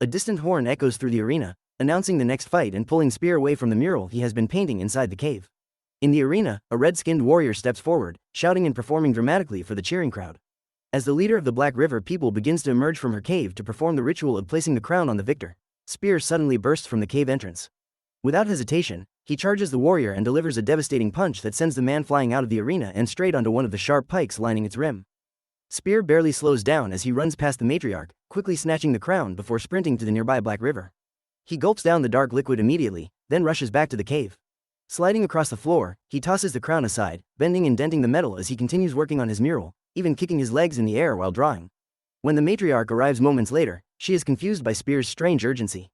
A distant horn echoes through the arena, announcing the next fight and pulling Spear away from the mural he has been painting inside the cave. In the arena, a red-skinned warrior steps forward, shouting and performing dramatically for the cheering crowd. As the leader of the Black River people begins to emerge from her cave to perform the ritual of placing the crown on the victor, Spear suddenly bursts from the cave entrance. Without hesitation, he charges the warrior and delivers a devastating punch that sends the man flying out of the arena and straight onto one of the sharp pikes lining its rim. Spear barely slows down as he runs past the matriarch, quickly snatching the crown before sprinting to the nearby Black River. He gulps down the dark liquid immediately, then rushes back to the cave. Sliding across the floor, he tosses the crown aside, bending and denting the metal as he continues working on his mural, even kicking his legs in the air while drawing. When the matriarch arrives moments later, she is confused by Spear's strange urgency.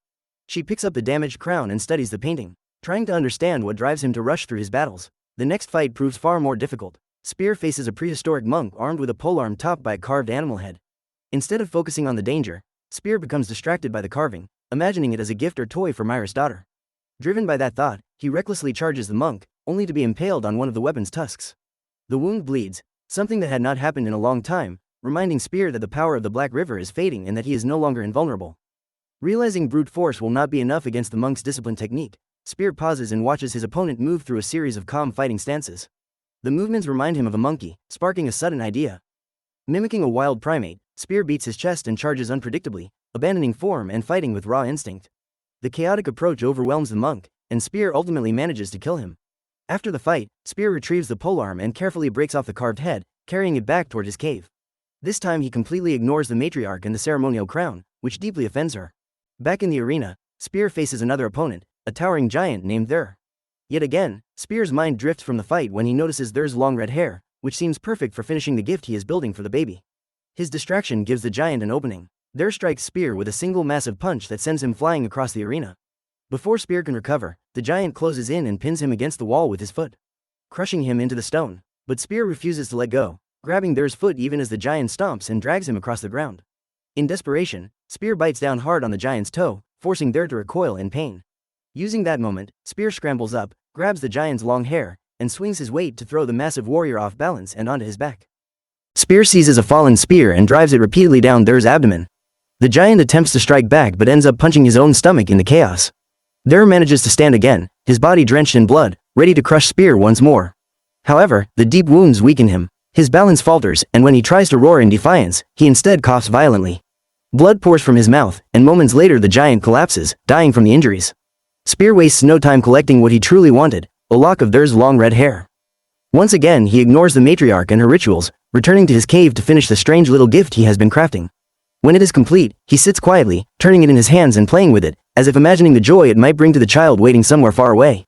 She picks up the damaged crown and studies the painting, trying to understand what drives him to rush through his battles. The next fight proves far more difficult. Spear faces a prehistoric monk armed with a polearm topped by a carved animal head. Instead of focusing on the danger, Spear becomes distracted by the carving, imagining it as a gift or toy for Mira's daughter. Driven by that thought, he recklessly charges the monk, only to be impaled on one of the weapon's tusks. The wound bleeds, something that had not happened in a long time, reminding Spear that the power of the Black River is fading and that he is no longer invulnerable. Realizing brute force will not be enough against the monk's disciplined technique, Spear pauses and watches his opponent move through a series of calm fighting stances. The movements remind him of a monkey, sparking a sudden idea. Mimicking a wild primate, Spear beats his chest and charges unpredictably, abandoning form and fighting with raw instinct. The chaotic approach overwhelms the monk, and Spear ultimately manages to kill him. After the fight, Spear retrieves the polearm and carefully breaks off the carved head, carrying it back toward his cave. This time he completely ignores the matriarch and the ceremonial crown, which deeply offends her. Back in the arena, Spear faces another opponent, a towering giant named Thur. Yet again, Spear's mind drifts from the fight when he notices Thur's long red hair, which seems perfect for finishing the gift he is building for the baby. His distraction gives the giant an opening. Thur strikes Spear with a single massive punch that sends him flying across the arena. Before Spear can recover, the giant closes in and pins him against the wall with his foot, crushing him into the stone. But Spear refuses to let go, grabbing Thur's foot even as the giant stomps and drags him across the ground. In desperation, Spear bites down hard on the giant's toe, forcing Thur to recoil in pain. Using that moment, Spear scrambles up, grabs the giant's long hair, and swings his weight to throw the massive warrior off balance and onto his back. Spear seizes a fallen spear and drives it repeatedly down Thur's abdomen. The giant attempts to strike back but ends up punching his own stomach in the chaos. Thur manages to stand again, his body drenched in blood, ready to crush Spear once more. However, the deep wounds weaken him, his balance falters, and when he tries to roar in defiance, he instead coughs violently. Blood pours from his mouth, and moments later the giant collapses, dying from the injuries. Spear wastes no time collecting what he truly wanted, a lock of Thur's long red hair. Once again he ignores the matriarch and her rituals, returning to his cave to finish the strange little gift he has been crafting. When it is complete, he sits quietly, turning it in his hands and playing with it, as if imagining the joy it might bring to the child waiting somewhere far away.